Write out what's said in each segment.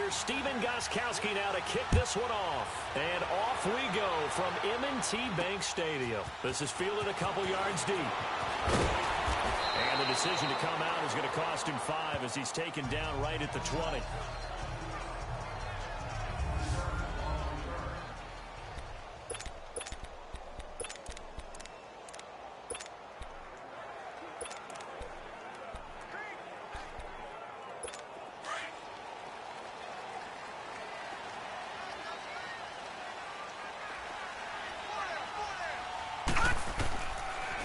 Here's Steven Gostkowski now to kick this one off. And off we go from M&T Bank Stadium. This is fielded a couple yards deep. And the decision to come out is going to cost him 5 as he's taken down right at the 20.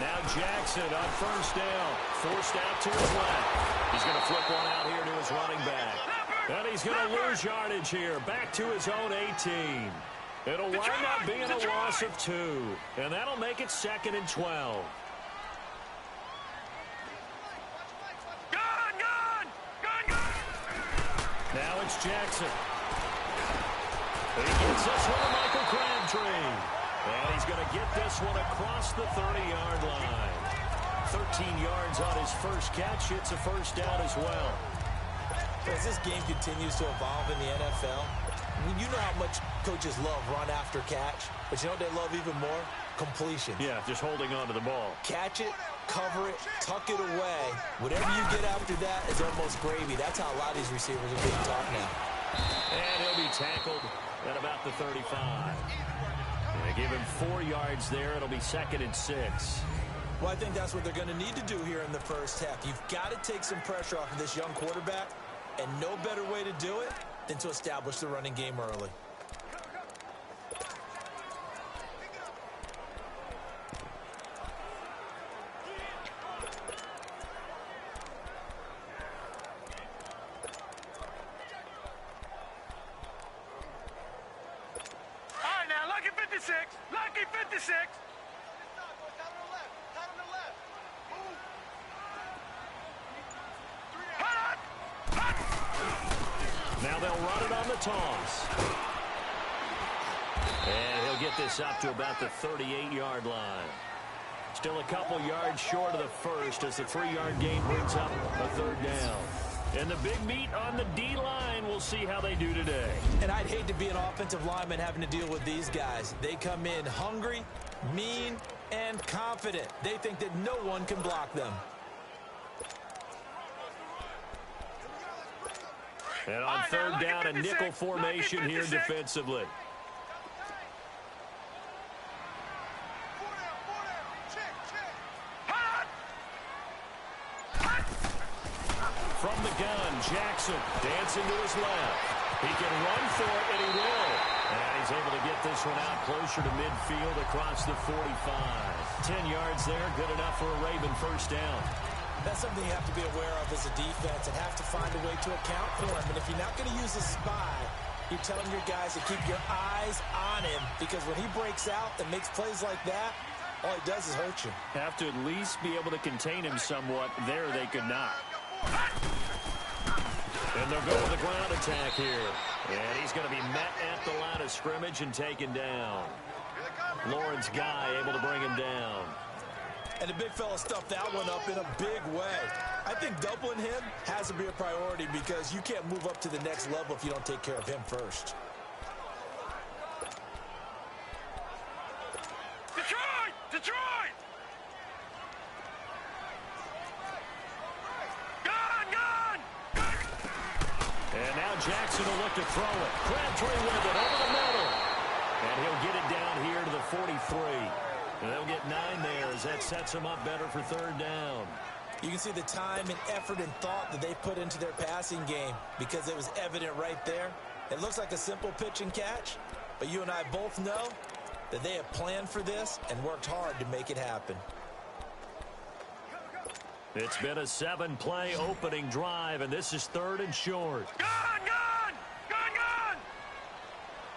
Now Jackson on first down, forced out to his left. He's going to flip one out here to his running back. And he's going to lose yardage here, back to his own 18. It'll wind up being a loss of 2, and that'll make it 2nd and 12. Now it's Jackson. He gets this one to Michael Crabtree. And he's going to get this one across the 30-yard line. 13 yards on his first catch. It's a first down as well. As this game continues to evolve in the NFL, you know how much coaches love run after catch, but you know what they love even more? Completion. Yeah, just holding on to the ball. Catch it, cover it, tuck it away. Whatever you get after that is almost gravy. That's how a lot of these receivers are being taught now. And he'll be tackled at about the 35. They give him 4 yards there. It'll be 2nd and 6. Well, I think that's what they're going to need to do here in the first half. You've got to take some pressure off of this young quarterback, and no better way to do it than to establish the running game early. Lucky 56. Now they'll run it on the toss. And he'll get this up to about the 38-yard line. Still a couple yards short of the first as the 3-yard gain brings up a 3rd down. And the big meat on the D-line, we'll see how they do today. And I'd hate to be an offensive lineman having to deal with these guys. They come in hungry, mean, and confident. They think that no one can block them. And on 3rd down, a nickel formation here defensively. From the gun, Jackson dancing to his left. He can run for it, and he will. And he's able to get this one out closer to midfield across the 45. 10 yards there, good enough for a Raven first down. That's something you have to be aware of as a defense and have to find a way to account for him. And if you're not going to use a spy, you're telling your guys to keep your eyes on him, because when he breaks out and makes plays like that, all he does is hurt you. Have to at least be able to contain him somewhat. There they could not. And they'll go with the ground attack here. And he's going to be met at the line of scrimmage and taken down. Lawrence Guy able to bring him down. And the big fella stuffed that one up in a big way. I think doubling him has to be a priority, because you can't move up to the next level if you don't take care of him first. Detroit! Detroit! Gun! And now Jackson will look to throw it. Crabtree with it over the middle. And he'll get it down here to the 43. And they'll get 9 there as that sets them up better for 3rd down. You can see the time and effort and thought that they put into their passing game, because it was evident right there. It looks like a simple pitch and catch, but you and I both know that they have planned for this and worked hard to make it happen. It's been a 7-play opening drive, and this is 3rd and short. Gun!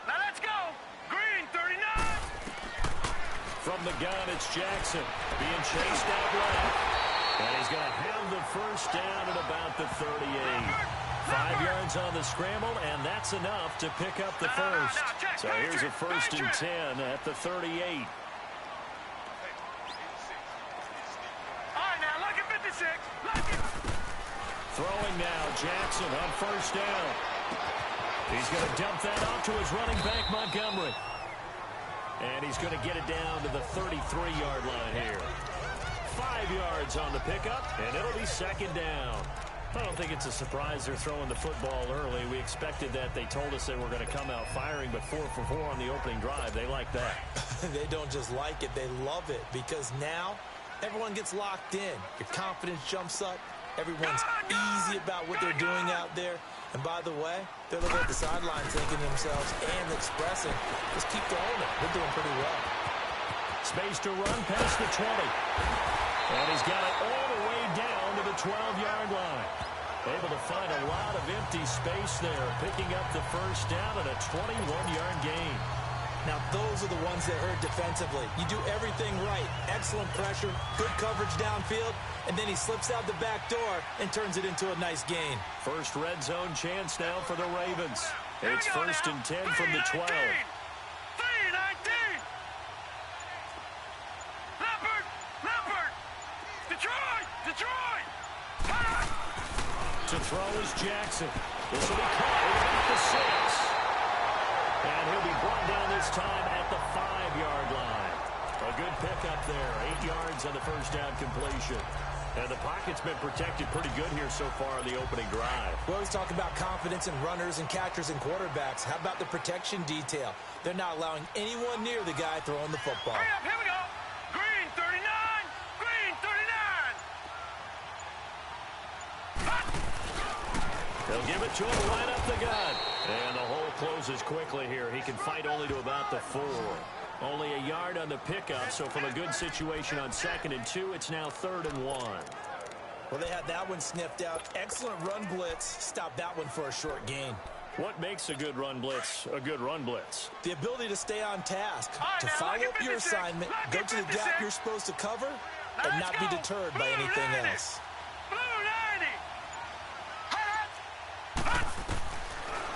Now let's go! Green, 39! From the gun, it's Jackson being chased out left. And he's going to have the first down at about the 38. 5 yards on the scramble, and that's enough to pick up the first. So here's a 1st and 10 at the 38. All right, now, look at 56. Look at... Throwing now, Jackson on first down. He's going to dump that off to his running back, Montgomery. And he's going to get it down to the 33-yard line here. 5 yards on the pickup, and it'll be second down. I don't think it's a surprise they're throwing the football early. We expected that. They told us they were going to come out firing, but 4 for 4 on the opening drive. They like that. They don't just like it, they love it, because now everyone gets locked in. Your confidence jumps up. Everyone's easy about what they're doing out there. And by the way, they're looking at the sideline thinking to themselves and expressing, just keep going it. They're doing pretty well. Space to run past the 20. And he's got it all the way down to the 12-yard line. Able to find a lot of empty space there, picking up the first down and a 21-yard gain. Now, those are the ones that hurt defensively. You do everything right. Excellent pressure, good coverage downfield, and then he slips out the back door and turns it into a nice gain. First red zone chance now for the Ravens. It's first and 10 from the 12. 3-19. Leopard. Detroit. To throw is Jackson. This will be caught at about the 6. And he'll be brought down this time at the 5-yard line. A good pickup there. 8 yards on the first down completion. And the pocket's been protected pretty good here so far in the opening drive. We always talk about confidence in runners and catchers and quarterbacks. How about the protection detail? They're not allowing anyone near the guy throwing the football. Hurry up, here we go. Green 39. They'll give it to him right up the gut. And the hole closes quickly here. He can fight only to about the 4. Only a yard on the pickup, so from a good situation on 2nd and 2, it's now 3rd and 1. Well, they had that one sniffed out. Excellent run blitz. Stop that one for a short gain. What makes a good run blitz a good run blitz? The ability to stay on task, Right, to now, follow look at up your 56. assignment, Look go at to the 56. gap you're supposed to cover, Now and let's not be go. deterred by Blue anything 90. else. Blue 90.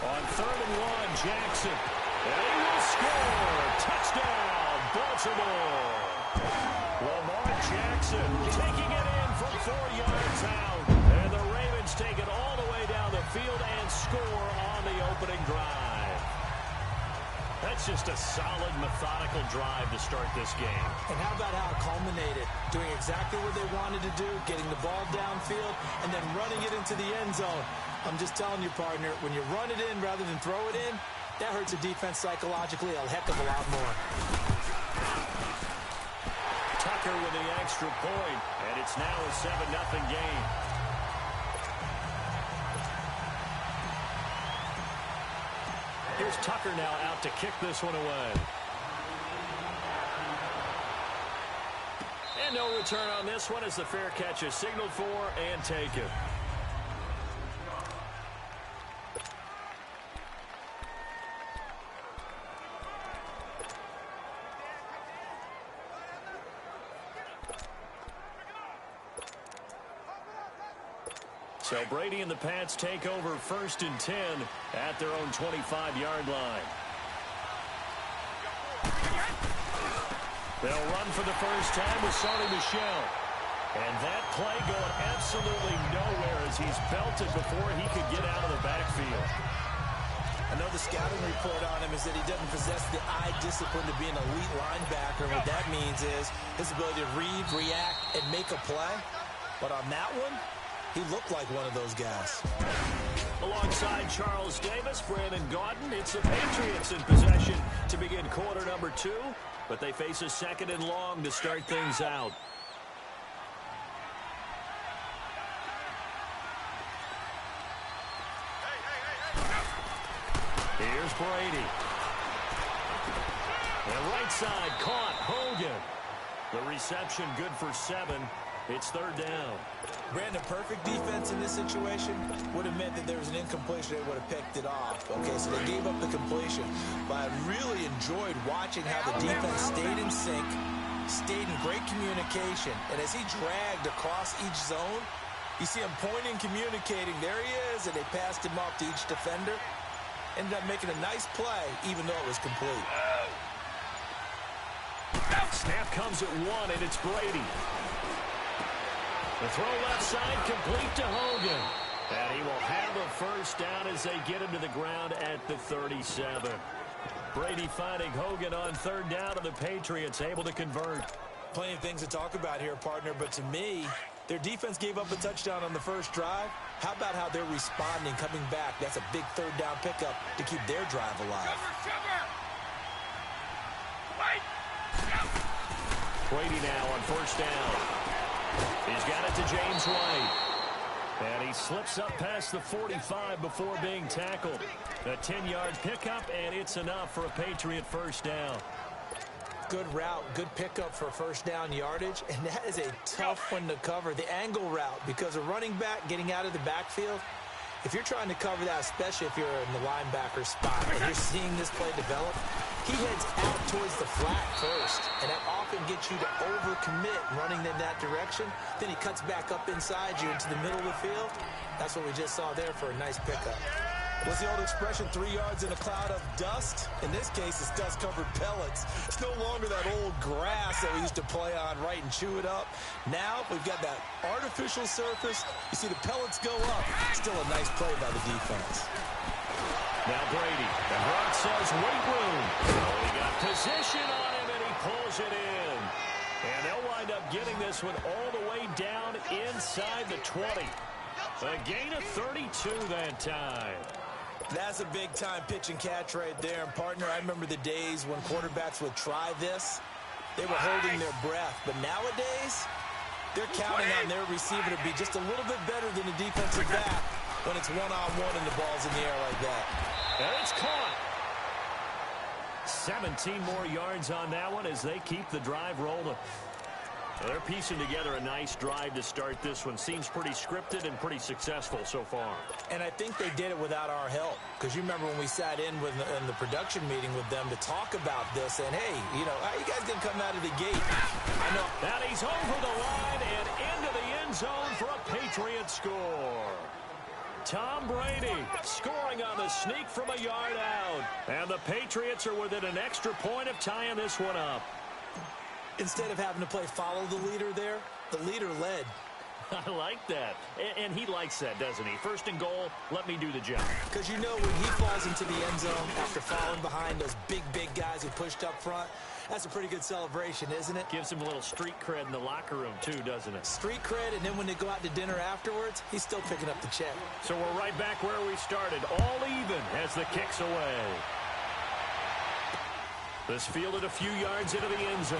On 3rd and 1, Jackson. And he will score. Touchdown, Baltimore. Lamar Jackson taking it in from 4 yards out. And the Ravens take it all the way down the field and score on the opening drive. That's just a solid, methodical drive to start this game. And how about how it culminated? Doing exactly what they wanted to do, getting the ball downfield, and then running it into the end zone. I'm just telling you, partner, when you run it in rather than throw it in, that hurts a defense psychologically a heck of a lot more. Tucker with the extra point, and it's now a 7-0 game. Here's Tucker now out to kick this one away. And no return on this one as the fair catch is signaled for and taken. So Brady and the Pats take over 1st and 10 at their own 25-yard line. They'll run for the first time with Sony Michel. And that play going absolutely nowhere as he's belted before he could get out of the backfield. I know the scouting report on him is that he doesn't possess the eye discipline to be an elite linebacker. What that means is his ability to read, react, and make a play. But on that one, he looked like one of those guys. Alongside Charles Davis, Brandon Gaudin, it's the Patriots in possession to begin quarter number 2, but they face a 2nd and long to start things out. Here's Brady. And right side caught, Hogan. The reception good for 7. It's 3rd down. Brandon, perfect defense in this situation would have meant that there was an incompletion. They would have picked it off. Okay, so they gave up the completion. But I really enjoyed watching how the defense stayed in sync, stayed in great communication. And as he dragged across each zone, you see him pointing, communicating. There he is, and they passed him off to each defender. Ended up making a nice play, even though it was complete. Snap comes at 1, and it's Brady. The throw left side complete to Hogan. And he will have a first down as they get him to the ground at the 37. Brady finding Hogan on third down, and the Patriots able to convert. Plenty of things to talk about here, partner, but to me, their defense gave up a touchdown on the first drive. How about how they're responding, coming back? That's a big third down pickup to keep their drive alive. Brady now on first down. He's got it to James White. And he slips up past the 45 before being tackled. A 10-yard pickup, and it's enough for a Patriot first down. Good route, good pickup for first down yardage, and that is a tough one to cover. The angle route, because a running back getting out of the backfield, if you're trying to cover that, especially if you're in the linebacker spot, and you're seeing this play develop, he heads out towards the flat first, and that often gets you to overcommit running in that direction. Then he cuts back up inside you into the middle of the field. That's what we just saw there for a nice pickup. What's the old expression, 3 yards in a cloud of dust? In this case, it's dust-covered pellets. It's no longer that old grass that we used to play on, right, and chew it up. Now we've got that artificial surface. You see the pellets go up. Still a nice play by the defense. Now Brady. The Brock says wait room. Oh, he got position on him, and he pulls it in. And they'll wind up getting this one all the way down inside the 20. A gain of 32 that time. That's a big-time pitch and catch right there. And, partner, I remember the days when quarterbacks would try this. They were holding their breath. But nowadays, they're counting on their receiver to be just a little bit better than the defensive back when it's one-on-one and the ball's in the air like that. And it's caught. 17 more yards on that one as they keep the drive rolling. They're piecing together a nice drive to start this one. Seems pretty scripted and pretty successful so far. And I think they did it without our help. Because you remember when we sat in the production meeting with them to talk about this. And, hey, you know, how you guys going to come out of the gate? I know. Now he's over the line and into the end zone for a Patriot score. Tom Brady scoring on the sneak from a yard out. And the Patriots are within an extra point of tying this one up. Instead of having to play follow the leader there, the leader led. I like that. And he likes that, doesn't he? First and goal, let me do the job. Because you know when he falls into the end zone after falling behind those big guys who pushed up front, that's a pretty good celebration, isn't it? Gives him a little street cred in the locker room, too, doesn't it? Street cred, and then when they go out to dinner afterwards, he's still picking up the check. So we're right back where we started, all even as the kick's away. This fielded a few yards into the end zone.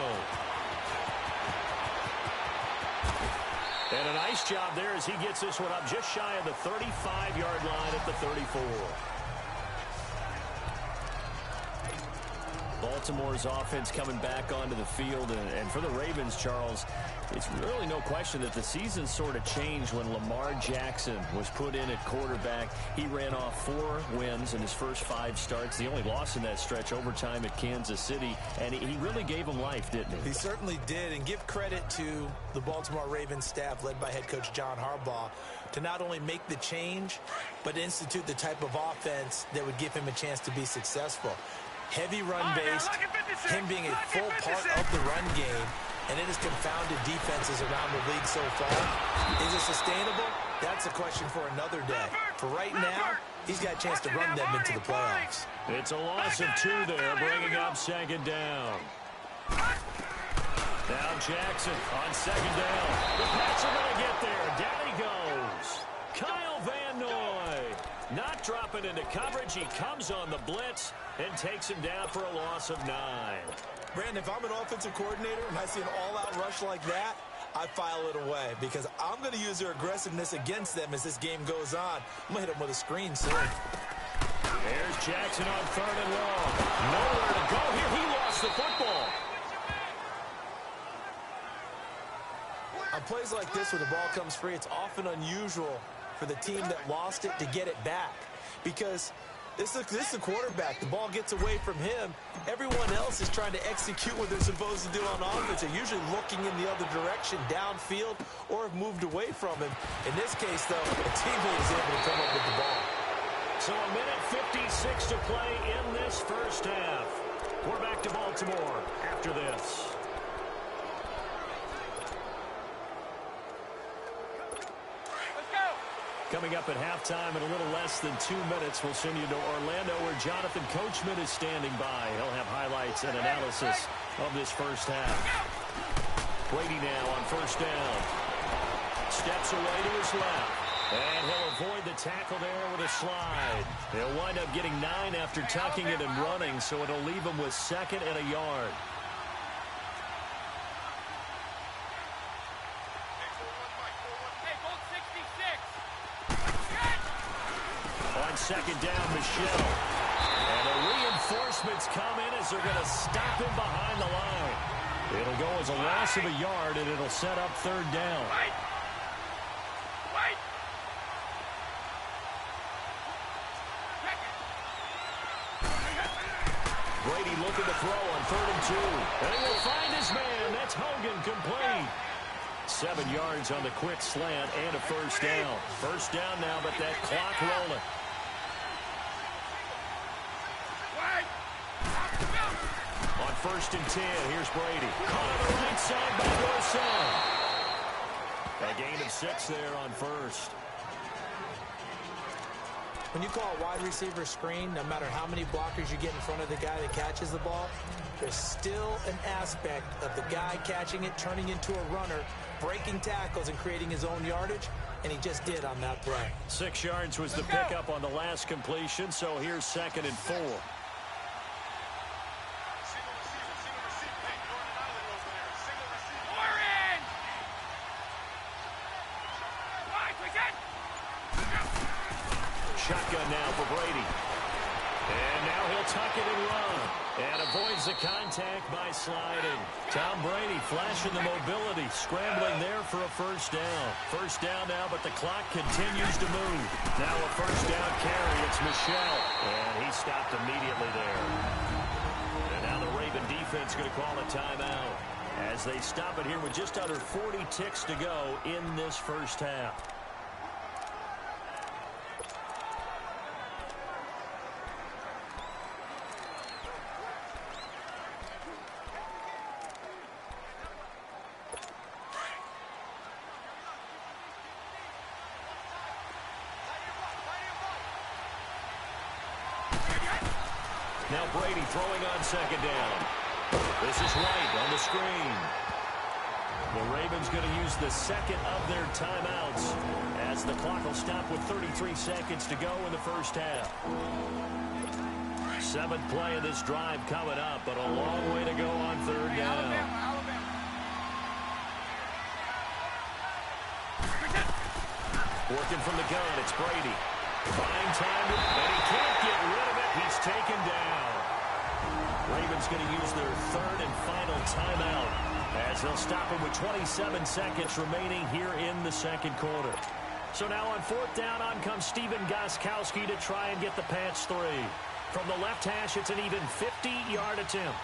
And a nice job there as he gets this one up just shy of the 35-yard line at the 34. Baltimore's offense coming back onto the field. And for the Ravens, Charles, it's really no question that the season sort of changed when Lamar Jackson was put in at quarterback. He ran off 4 wins in his first 5 starts. The only loss in that stretch, overtime at Kansas City. And he really gave him life, didn't he? He certainly did. And give credit to the Baltimore Ravens staff led by head coach John Harbaugh to not only make the change, but institute the type of offense that would give him a chance to be successful. Heavy run-based, him being a full part of the run game, and it has confounded defenses around the league so far. Is it sustainable? That's a question for another day. For right now, he's got a chance to run them into the playoffs. It's a loss of 2 there, bringing up second down. Now Jackson on second down. The Pats are going to get there. Down he goes. Kyle Van Noy not dropping into coverage. He comes on the blitz and takes him down for a loss of 9. Brandon, if I'm an offensive coordinator and I see an all-out rush like that, I file it away because I'm going to use their aggressiveness against them as this game goes on. I'm going to hit them with a screen soon. There's Jackson on third and long. Nowhere to go here. He lost the football. On plays like this where the ball comes free, it's often unusual for the team that lost it to get it back because this is the quarterback. The ball gets away from him. Everyone else is trying to execute what they're supposed to do on offense. They're usually looking in the other direction, downfield, or have moved away from him. In this case, though, a teammate is able to come up with the ball. So a minute 56 to play in this first half. We're back to Baltimore after this. Coming up at halftime in a little less than 2 minutes, we'll send you to Orlando where Jonathan Coachman is standing by. He'll have highlights and analysis of this first half. Brady now on first down. Steps away to his left. And he'll avoid the tackle there with a slide. He'll wind up getting 9 after tucking it and running, so it'll leave him with 2nd and a yard. On 2nd down, Michelle. And the reinforcements come in as they're going to stop him behind the line. It'll go as a loss of a yard, and it'll set up 3rd down. Brady looking to throw on 3rd and 2. And he'll find his man. That's Hogan, complete. 7 yards on the quick slant and a first down. First down now, but that clock rolling. On 1st and 10, here's Brady. Caught on the right side by Dorsett. A gain of 6 there on 1st. When you call a wide receiver screen, no matter how many blockers you get in front of the guy that catches the ball, there's still an aspect of the guy catching it, turning into a runner, breaking tackles and creating his own yardage, and he just did on that play. 6 yards was the pickup on the last completion, so here's 2nd and 4. Shotgun now for Brady. And now he'll tuck it and run. And avoids the contact by sliding. Tom Brady flashing the mobility, scrambling there for a first down. First down now, but the clock continues to move. Now a first down carry. It's Michelle. And he stopped immediately there. And now the Raven defense going to call a timeout as they stop it here with just under 40 ticks to go in this first half. Now Brady throwing on 2nd down. This is White on the screen. The Ravens going to use the 2nd of their timeouts as the clock will stop with 33 seconds to go in the first half. 7th play of this drive coming up, but a long way to go on 3rd down. Working from the gun, it's Brady. Buying time, and he can't get rid of it. He's taken down. Ravens going to use their 3rd and final timeout as they'll stop him with 27 seconds remaining here in the 2nd quarter. So now on 4th down, on comes Stephen Gostkowski to try and get the pass 3. From the left hash, it's an even 50-yard attempt.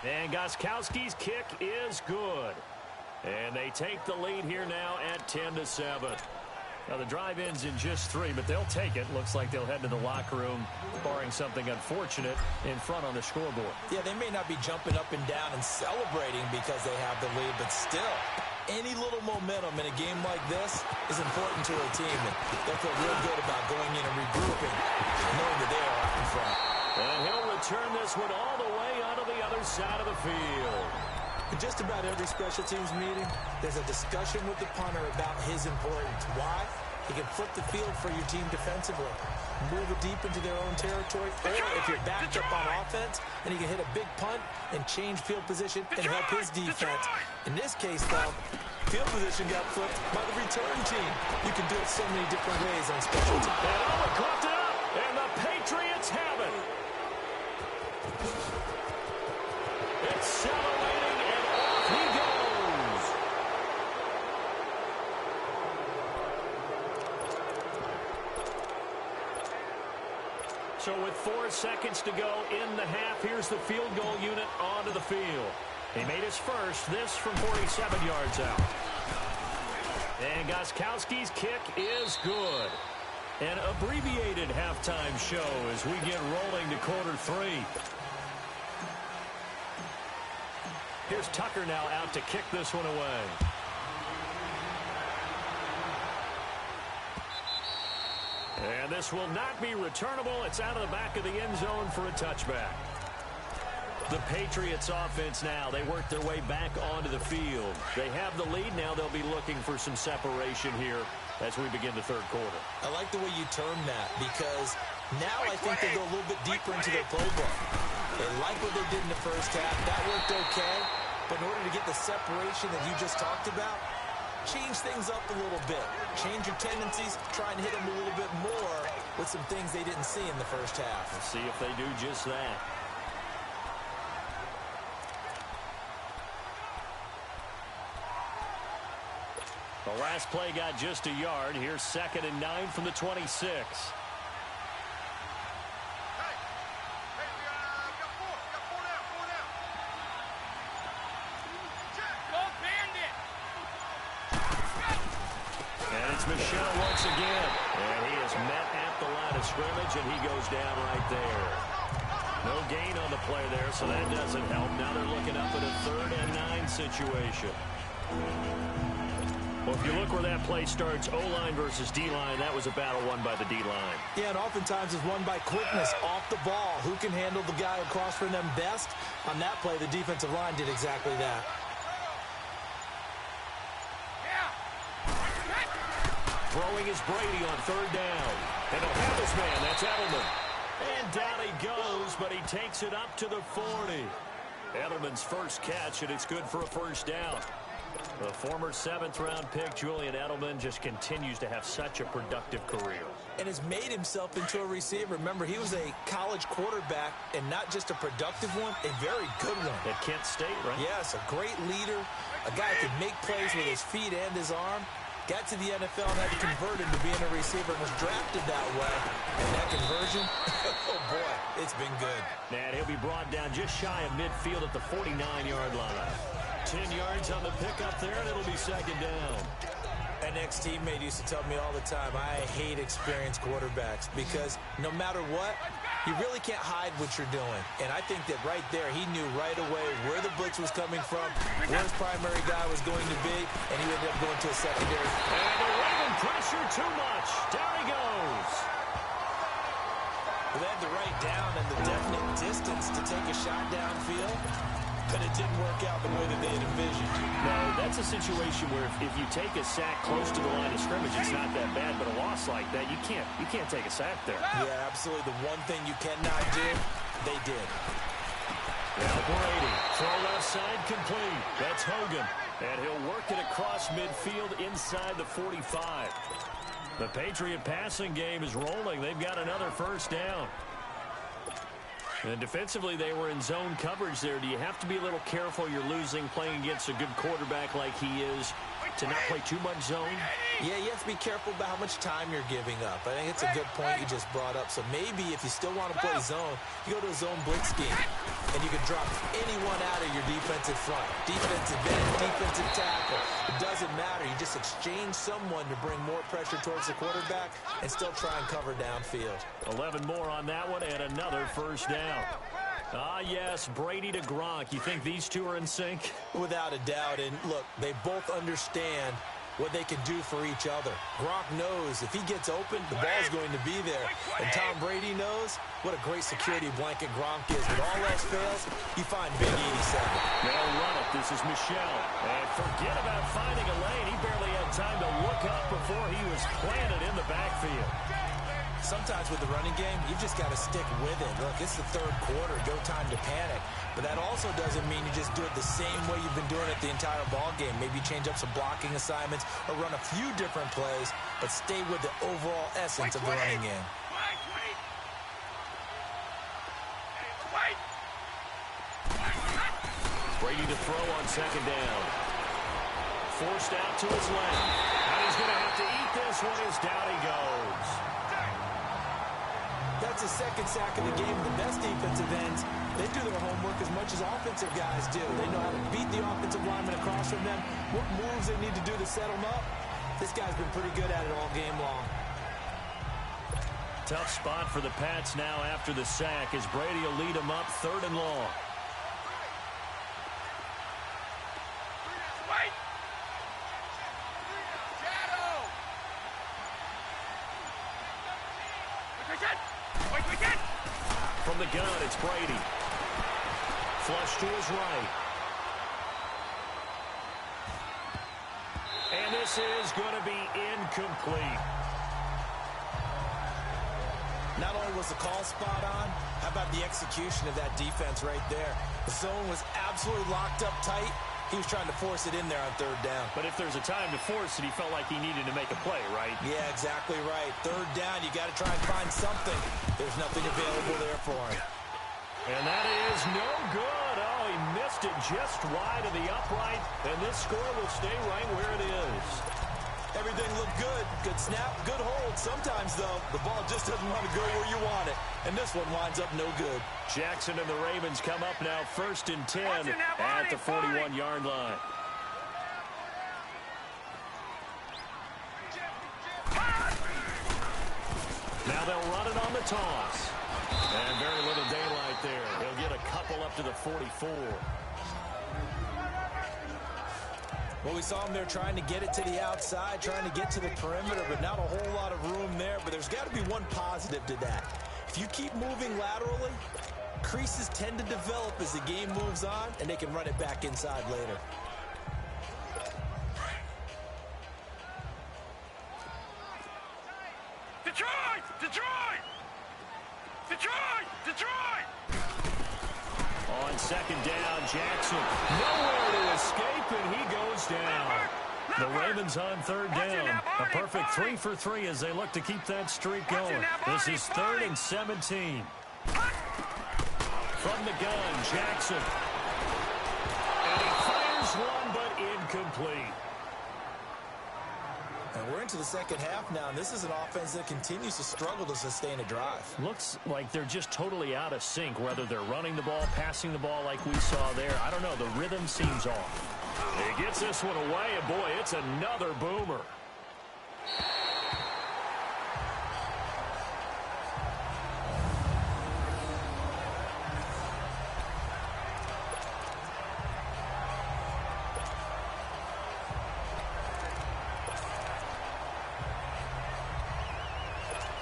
And Gostkowski's kick is good. And they take the lead here now at 10-7. Now the drive ends in just 3, but they'll take it. Looks like they'll head to the locker room, barring something unfortunate in front on the scoreboard. Yeah, they may not be jumping up and down and celebrating because they have the lead, but still, any little momentum in a game like this is important to a team. And they'll feel real good about going in and regrouping, knowing that they are out in front. And he'll return this one all the way onto the other side of the field. In just about every special teams meeting, there's a discussion with the punter about his importance. Why? He can flip the field for your team defensively, move it deep into their own territory, or if you're backed up on offense, and he can hit a big punt and change field position and help his defense. In this case, though, field position got flipped by the return team. You can do it so many different ways on special teams. And Owen coughed it up, and the Patriots have it. Accelerating, and off he goes. So with 4 seconds to go in the half, here's the field goal unit onto the field. He made his first, this from 47 yards out. And Gostkowski's kick is good. An abbreviated halftime show as we get rolling to quarter 3. Here's Tucker now out to kick this one away. And this will not be returnable. It's out of the back of the end zone for a touchback. The Patriots offense now, they work their way back onto the field. They have the lead. Now they'll be looking for some separation here as we begin the third quarter. I like the way you term that because now I think they go a little bit deeper into their playbook. They like what they did in the first half. That worked okay. But in order to get the separation that you just talked about, change things up a little bit. Change your tendencies. Try and hit them a little bit more with some things they didn't see in the first half. We'll see if they do just that. The last play got just a yard. Here's 2nd and 9 from the 26. And it's Michelle once again. And he is met at the line of scrimmage, and he goes down right there. No gain on the play there, so that doesn't help. Now they're looking up at a 3rd and 9 situation. Well, if you look where that play starts, O-line versus D-line, that was a battle won by the D-line. Yeah, and oftentimes it's won by quickness off the ball. Who can handle the guy across from them best? On that play, the defensive line did exactly that. Throwing is Brady on 3rd down. And they'll have his man. That's Edelman. And down he goes, but he takes it up to the 40. Edelman's first catch, and it's good for a 1st down. The former 7th-round pick, Julian Edelman, just continues to have such a productive career. And has made himself into a receiver. Remember, he was a college quarterback, and not just a productive one, a very good one. At Kent State, right? Yes, a great leader, a guy who could make plays with his feet and his arm. Got to the NFL and had to convert into being a receiver and was drafted that way. And that conversion, oh boy, it's been good. And he'll be brought down just shy of midfield at the 49-yard line. 10 yards on the pickup there, and it'll be 2nd down. An ex-teammate used to tell me all the time, I hate experienced quarterbacks because no matter what, you really can't hide what you're doing. And I think that right there, he knew right away where the blitz was coming from, where his primary guy was going to be, and he ended up going to a secondary. And the Raven pressure too much. Down he goes. Well, they had the right down and the definite distance to take a shot downfield. But it didn't work out the way that they had envisioned. No, that's a situation where if you take a sack close to the line of scrimmage, it's not that bad. But a loss like that, you can't take a sack there. Yeah, absolutely. The one thing you cannot do, they did. Now Brady, throw left side complete. That's Hogan. And he'll work it across midfield inside the 45. The Patriot passing game is rolling. They've got another 1st down. And defensively, they were in zone coverage there. Do you have to be a little careful? You're losing playing against a good quarterback like he is to not play too much zone? Yeah, you have to be careful about how much time you're giving up. I think it's a good point you just brought up. So maybe if you still want to play zone, you go to a zone blitz scheme, and you can drop anyone out of your defensive front. Defensive end, defensive tackle. It doesn't matter. You just exchange someone to bring more pressure towards the quarterback and still try and cover downfield. 11 more on that one and another 1st down. Ah, yes, Brady to Gronk. You think these two are in sync? Without a doubt. And look, they both understand what they can do for each other. Gronk knows if he gets open, the ball's going to be there. And Tom Brady knows what a great security blanket Gronk is. When all else fails, you find Big 87. They'll run it. This is Michelle. And forget about finding a lane. He barely had time to look up before he was planted in the backfield. Sometimes with the running game, you've just got to stick with it. Look, it's the 3rd quarter. No time to panic. But that also doesn't mean you just do it the same way you've been doing it the entire ball game. Maybe change up some blocking assignments or run a few different plays, but stay with the overall essence of the running game. Brady to throw on 2nd down. Forced out to his left. And he's going to have to eat this one as down he goes. That's the 2nd sack of the game. The best defensive ends, they do their homework as much as offensive guys do. They know how to beat the offensive lineman across from them, what moves they need to do to set them up. This guy's been pretty good at it all game long. Tough spot for the Pats now after the sack as Brady will lead them up 3rd and long. From the gun, it's Brady. Flush to his right. And this is going to be incomplete. Not only was the call spot on, how about the execution of that defense right there? The zone was absolutely locked up tight. He was trying to force it in there on third down. But if there's a time to force it, he felt like he needed to make a play, right? Yeah, exactly right. Third down, you got to try and find something. There's nothing available there for him. And that is no good. Oh, he missed it just wide of the upright. And this score will stay right where it is. Everything looked good. Good snap, good hold. Sometimes, though, the ball just doesn't want to go where you want it. And this one winds up no good. Jackson and the Ravens come up now 1st and 10 at the 41-yard line. Now they'll run it on the toss. And very little daylight there. He'll get a couple up to the 44. Well, we saw him there trying to get it to the outside, trying to get to the perimeter, but not a whole lot of room there. But there's got to be one positive to that. If you keep moving laterally, creases tend to develop as the game moves on, and they can run it back inside later. Detroit! Detroit! Detroit! Detroit! On 2nd down, Jackson nowhere to escape, and he goes down. The Ravens on 3rd down. A perfect 3 for 3 as they look to keep that streak going. This is 3rd and 17. From the gun, Jackson. And he fires one, but incomplete. And we're into the second half now, and this is an offense that continues to struggle to sustain a drive. Looks like they're just totally out of sync, whether they're running the ball, passing the ball like we saw there. I don't know. The rhythm seems off. He gets this one away, and boy, it's another boomer.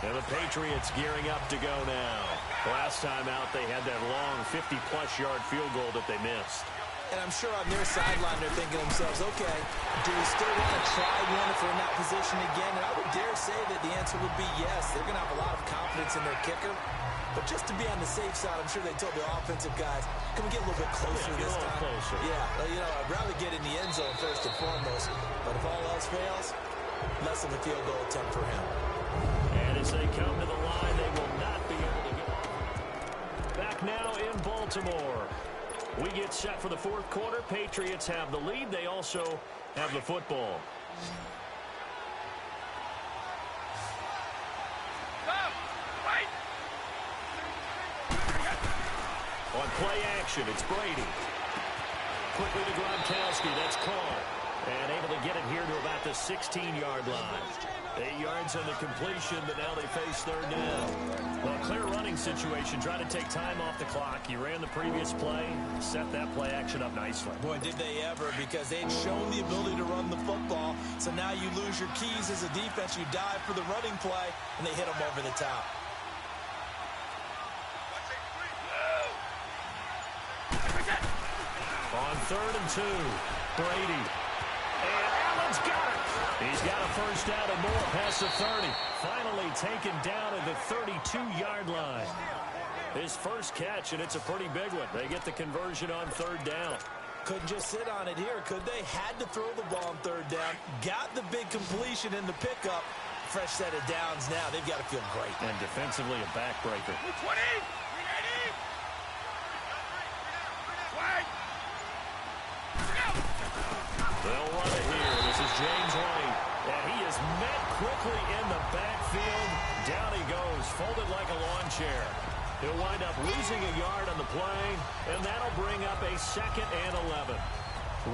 And the Patriots gearing up to go now. Last time out, they had that long 50-plus yard field goal that they missed. And I'm sure on their sideline they're thinking to themselves, okay, do we still want to try one if we're in that position again? And I would dare say that the answer would be yes. They're going to have a lot of confidence in their kicker. But just to be on the safe side, I'm sure they told the offensive guys, can we get a little bit closer this time? Closer. Yeah, I'd rather get in the end zone first and foremost. But if all else fails, less than a field goal attempt for him. And as they come to the line, they will not be able to get back now in Baltimore. We get set for the 4th quarter. Patriots have the lead. They also have the football. On play action, it's Brady. Quickly to Gronkowski. That's caught. And able to get it here to about the 16-yard line. 8 yards on the completion, but now they face 3rd down. Well, clear running situation, trying to take time off the clock. You ran the previous play, set that play action up nicely. Boy, did they ever, because they'd shown the ability to run the football. So now you lose your keys as a defense. You dive for the running play, and they hit them over the top. On 3rd and 2, Brady. And Allen's got it. He's got a first down and more past the 30. Finally taken down at the 32-yard line. His first catch, and it's a pretty big one. They get the conversion on 3rd down. Couldn't just sit on it here, could they? Had to throw the ball on 3rd down. Got the big completion in the pickup. Fresh set of downs now. They've got to feel great. And defensively a backbreaker. 20! They'll run it here. This is James White. And he is met quickly in the backfield. Down he goes, folded like a lawn chair. He'll wind up losing a yard on the play, and that'll bring up a 2nd and 11.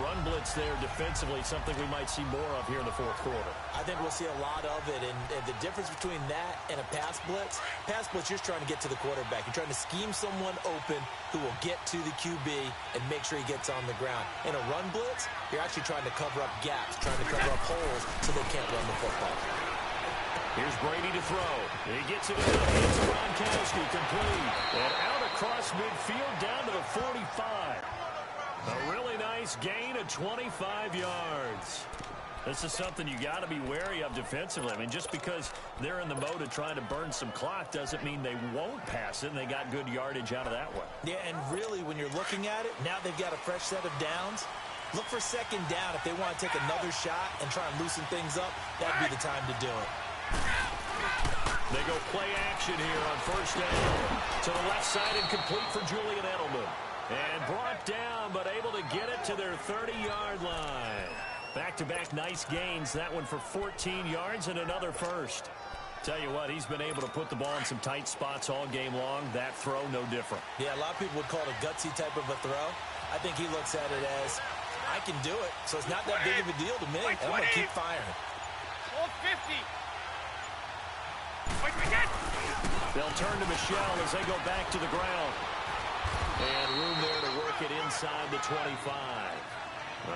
Run blitz there defensively, something we might see more of here in the 4th quarter. I think we'll see a lot of it, and the difference between that and a pass blitz, you're just trying to get to the quarterback. You're trying to scheme someone open who will get to the QB and make sure he gets on the ground. In a run blitz, you're actually trying to cover up gaps, trying to cover up holes so they can't run the football. Here's Brady to throw. He gets it in the hands of Gronkowski, complete. And out across midfield down to the 45. A really nice gain of 25 yards. This is something you got to be wary of defensively. I mean, just because they're in the mode of trying to burn some clock doesn't mean they won't pass it, and they got good yardage out of that one. Yeah, and really, when you're looking at it, now they've got a fresh set of downs. Look for second down if they want to take another shot and try and loosen things up. That'd be the time to do it. They go play action here on first down. To the left side and complete for Julian Edelman. And brought down, but able to get it to their 30-yard line. Back-to-back nice gains. That one for 14 yards and another first. Tell you what, he's been able to put the ball in some tight spots all game long. That throw, no different. Yeah, a lot of people would call it a gutsy type of a throw. I think he looks at it as, I can do it, so it's not that big of a deal to me. And I'm going to keep firing. 50. They'll turn to Michelle as they go back to the ground. And room there to work it inside the 25.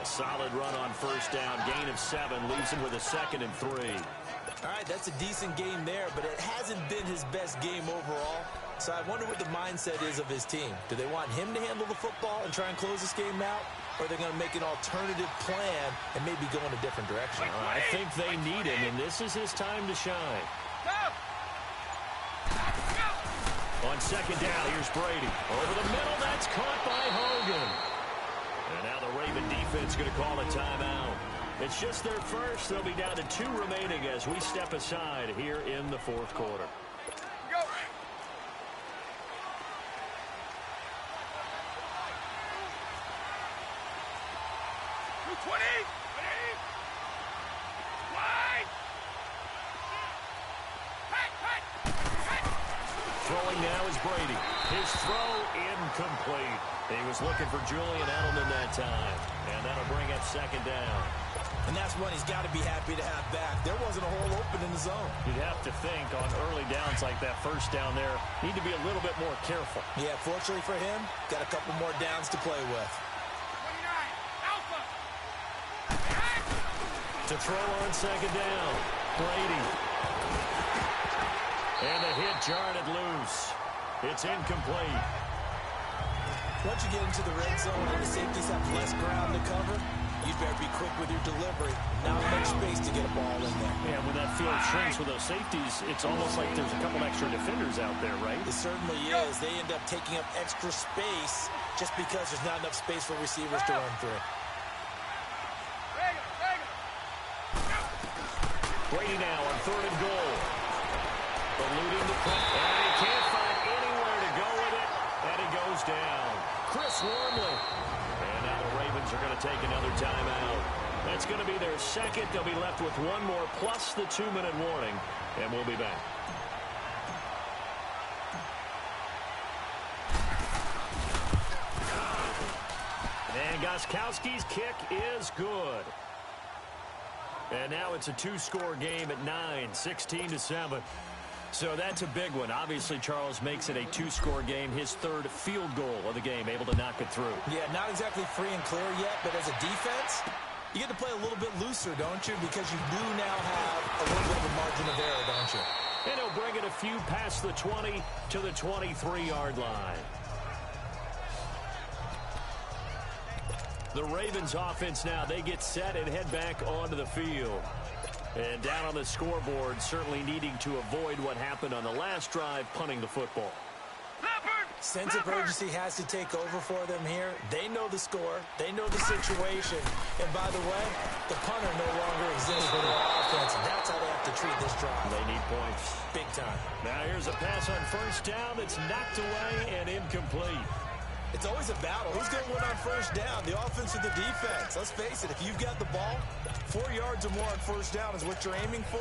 A solid run on first down. Gain of 7. Leaves him with a 2nd and 3. All right, that's a decent game there, but it hasn't been his best game overall. So I wonder what the mindset is of his team. Do they want him to handle the football and try and close this game out? Or are they going to make an alternative plan and maybe go in a different direction? I think they need him, and this is his time to shine. On second down, here's Brady. Over the middle, that's caught by Hogan. And now the Raven defense going to call a timeout. It's just their first. They'll be down to 2 remaining as we step aside here in the 4th quarter. Go. 20. Wide. Throwing now is Brady. His throw incomplete. He was looking for Julian Edelman that time. And that'll bring up second down. And that's one he's got to be happy to have back. There wasn't a hole open in the zone. You'd have to think on early downs like that first down there, need to be a little bit more careful. Yeah, fortunately for him, got a couple more downs to play with. 29. Alpha. To throw on second down, Brady. And the hit jarred it loose. It's incomplete. Once you get into the red zone and the safeties have less ground to cover, you'd better be quick with your delivery. Not much space to get a ball in there. Yeah, when that field shrinks with those safeties, it's almost like there's a couple extra defenders out there, right? It certainly is. They end up taking up extra space just because there's not enough space for receivers to run through. Brady now on 3rd and goal. Eluding the play. And he can't find anywhere to go with it. And he goes down. Chris Wormley. And now the Ravens are going to take another timeout. That's going to be their 2nd. They'll be left with 1 more plus the 2-minute warning. And we'll be back. And Gostkowski's kick is good. And now it's a 2-score game at 9, 16-7. So that's a big one. Obviously, Charles makes it a 2-score game, his 3rd field goal of the game, able to knock it through. Yeah, not exactly free and clear yet, but as a defense, you get to play a little bit looser, don't you? Because you do now have a little bit of a margin of error, don't you? And he'll bring it a few past the 20 to the 23-yard line. The Ravens offense now, they get set and head back onto the field. And down on the scoreboard, certainly needing to avoid what happened on the last drive, punting the football. Sense of urgency has to take over for them here. They know the score. They know the situation. And by the way, the punter no longer exists for their offense. That's how they have to treat this drive. They need points. Big time. Now here's a pass on first down that's knocked away and incomplete. It's always a battle. Who's going to win on first down, the offense or the defense? Let's face it, if you've got the ball, 4 yards or more on first down is what you're aiming for.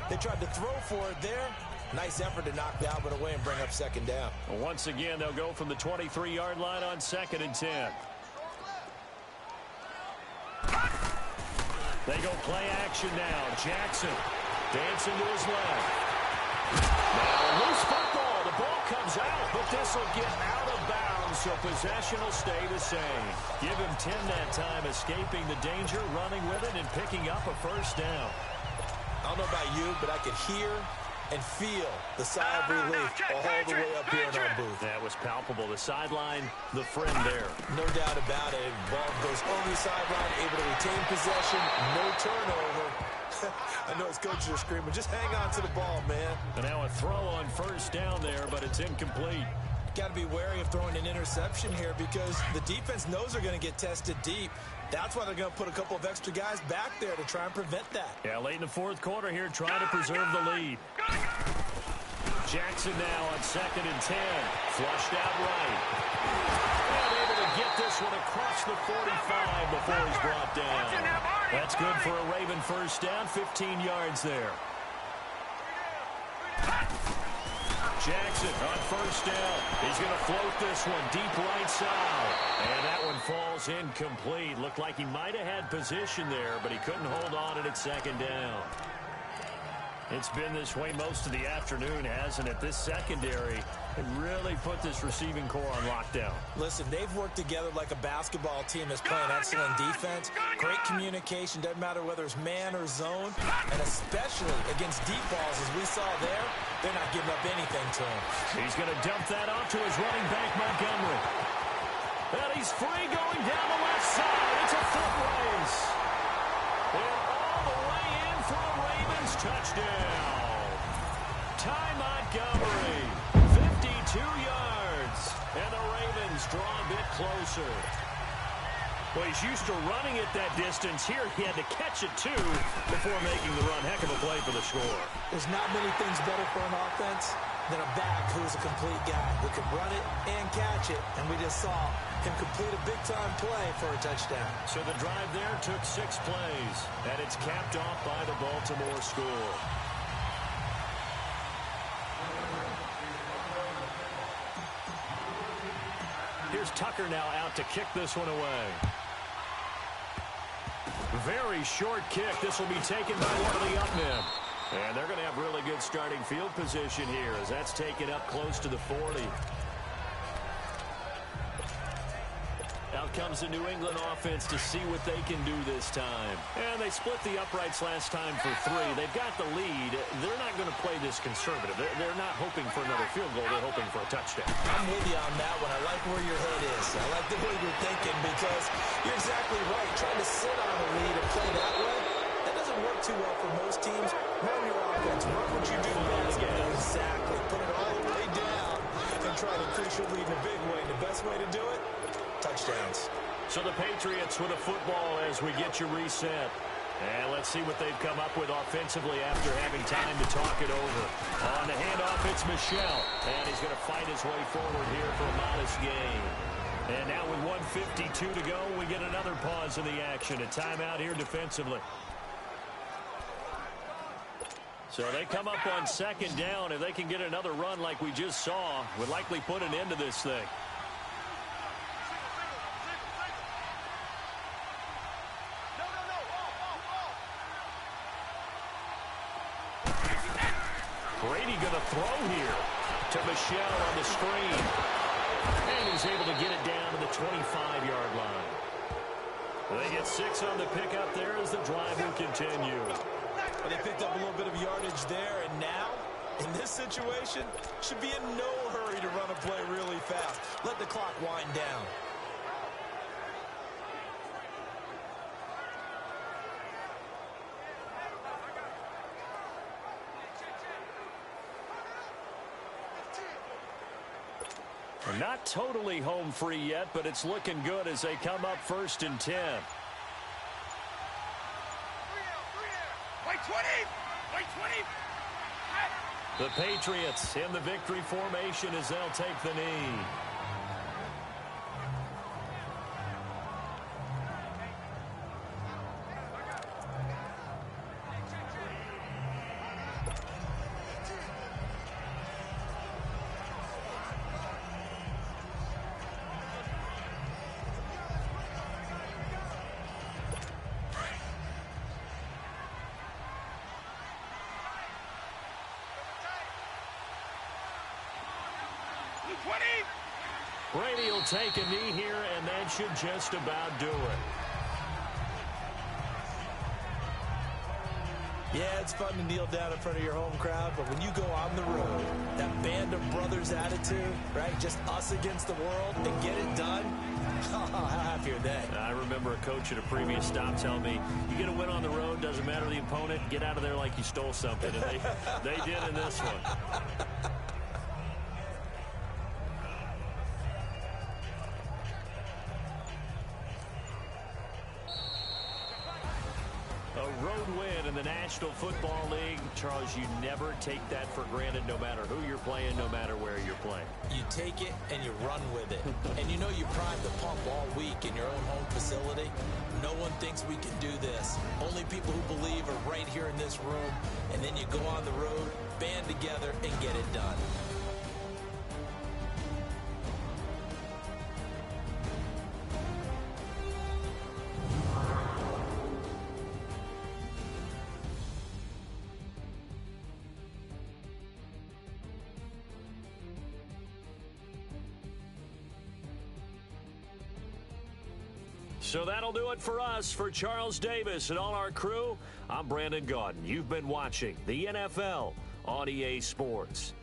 They tried to throw for it there. Nice effort to knock Dalvin away and bring up second down. Well, once again, they'll go from the 23-yard line on 2nd and 10. They go play action now. Jackson dancing to his left. Now, loose football. The ball comes out, but this will get out of bounds, so possession will stay the same. Give him 10 that time, escaping the danger, running with it, and picking up a first down. I don't know about you, but I could hear and feel the sigh of relief all the way up here in our booth. That was palpable. The sideline, the friend there. No doubt about it. Ball goes over the sideline, able to retain possession, no turnover. I know his coaches are screaming, just hang on to the ball, man. And now a throw on first down there, but it's incomplete. Got to be wary of throwing an interception here because the defense knows they're going to get tested deep. That's why they're going to put a couple of extra guys back there to try and prevent that. Yeah, late in the fourth quarter here, trying to preserve the lead. Jackson now on 2nd and 10. Flushed out right. And able to get this one across the 45 before he's brought down. That's good for a Raven first down, 15 yards there. Jackson on first down. He's going to float this one deep right side. And that one falls incomplete. Looked like he might have had position there, but he couldn't hold on at 2nd down. It's been this way most of the afternoon, hasn't it? This secondary really put this receiving core on lockdown. Listen, they've worked together like a basketball team that's playing excellent defense. Great communication, doesn't matter whether it's man or zone. And especially against deep balls, as we saw there, they're not giving up anything to him. He's going to dump that off to his running back, Montgomery. And he's free going down the left side. It's a foot race. And all the way in for a Ravens touchdown. Ty Montgomery, 52 yards. And the Ravens draw a bit closer. Well, he's used to running it that distance. Here, he had to catch it, too, before making the run. Heck of a play for the score. There's not many things better for an offense than a back who's a complete guy who can run it and catch it. And we just saw him complete a big-time play for a touchdown. So the drive there took 6 plays, and it's capped off by the Baltimore score. Here's Tucker now out to kick this one away. Very short kick. This will be taken by one of the up men. And they're going to have really good starting field position here as that's taken up close to the 40. Out comes the New England offense to see what they can do this time. And they split the uprights last time for 3. They've got the lead. They're not going to play this conservative. They're not hoping for another field goal. They're hoping for a touchdown. I'm with you on that one. I like where your head is. I like the way you're thinking because you're exactly right. Trying to sit on a lead and play that way, that doesn't work too well for most teams. Run your offense. Run what you do best. Exactly. Put it all the way down and try to increase your lead in a big way. And the best way to do it, touchdowns. So the Patriots with a football as we get you reset. And let's see what they've come up with offensively after having time to talk it over. On the handoff, it's Michel. And he's going to fight his way forward here for a modest gain. And now with 1:52 to go, we get another pause in the action. A timeout here defensively. So they come up on 2nd down. If they can get another run like we just saw, would likely put an end to this thing. Brady going to throw here to Michel on the screen. And he's able to get it down to the 25-yard line. They get 6 on the pickup there as the drive will continue. Well, they picked up a little bit of yardage there, and now, in this situation, should be in no hurry to run a play really fast. Let the clock wind down. Not totally home free yet, but it's looking good as they come up 1st and 10. Wait 20! Wait 20! The Patriots in the victory formation as they'll take the knee. Brady will take a knee here, and that should just about do it. Yeah, it's fun to kneel down in front of your home crowd, but when you go on the road, that band of brothers attitude, right, just us against the world, and get it done, how happy are they? I remember a coach at a previous stop telling me, you get a win on the road, doesn't matter the opponent, get out of there like you stole something, and they did in this one. A road win in the National Football League. Charles, you never take that for granted no matter who you're playing, no matter where you're playing. You take it and you run with it. And you know you primed the pump all week in your own home facility. No one thinks we can do this. Only people who believe are right here in this room. And then you go on the road, band together, and get it done. So that'll do it for us. For Charles Davis and all our crew, I'm Brandon Gaudin. You've been watching the NFL on EA Sports.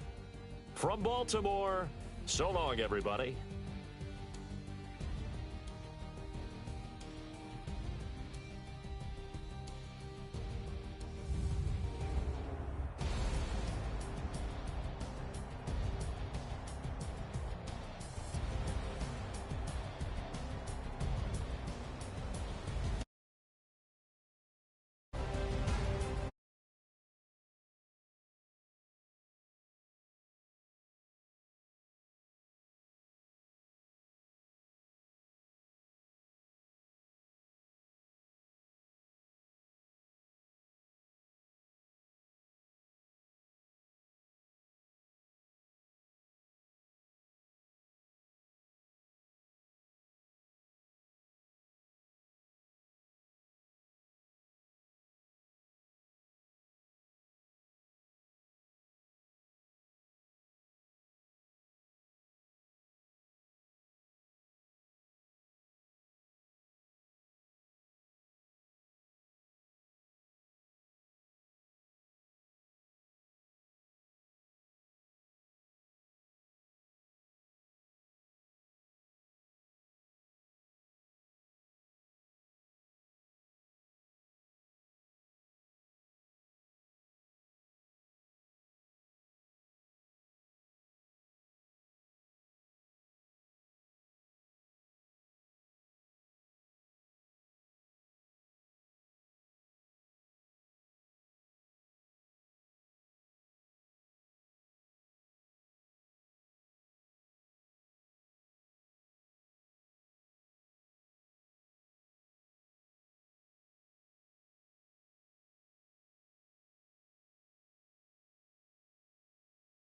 From Baltimore, so long, everybody.